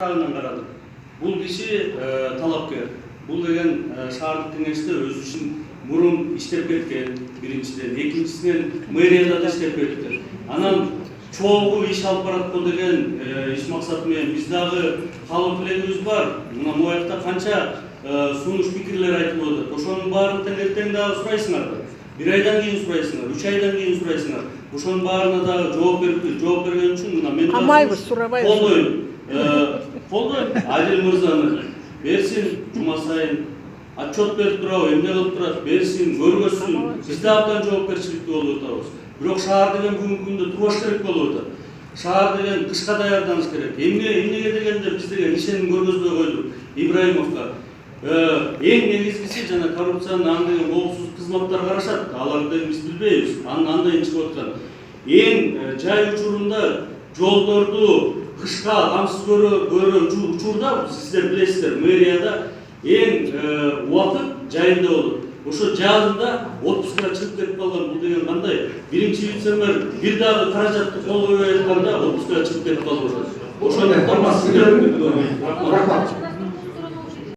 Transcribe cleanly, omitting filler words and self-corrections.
Карадык. Бул киши талапкер. Бул деген шаардык кеңеште өзү үчүн мурун иштеп кеткен, биринчиден, экинчисинен мэрияда да иштеп кеткен. Анан чогуу иш алып бараткан деген иш максаты менен биз дагы калып элегибиз бар. Мына моякта канча сунуш пикирлер айтылып атат. Ошонун баарын эртең дагы сурайсыңар. Бир айдан кийин сурайсыңар, 3 айдан кийин сурайсыңар. Ошонун баарына дагы жооп берген үчүн мына мен Амайбыз, сурабайбыз. Колдойм Адил мырзаны берсин, жума сайын отчет берип турабы, эмне кылып турат, берсин, көргөзсүн. Биз да абдан жоопкерчиликтүү болуп атабыз. Бирок шаар деген бүгүнкү күндө турбаш керек болуп атат. Шаар деген кышка даярданыш керек. Эмнеге дегенде биз деген ишеним көргөзбөй койдук Ибраимовго. Эң негизгиси жана коррупциянын аны деген коопсуздук кызматтар карашат. Аларды биз билбейбиз. Андай чыгып аткан. Эң жай учурунда жолдорду кышка камсыз көрөн учурда сиздер билесиздер, мэрияда эң убакыт жайында болот. Ошо жазында отпускка чыгып кетип калган бул деген кандай? Биринчи вице-мэр бир дагы каражатты кол койбой атканда отпускка чыгып кетип калып атат. Ошондуктан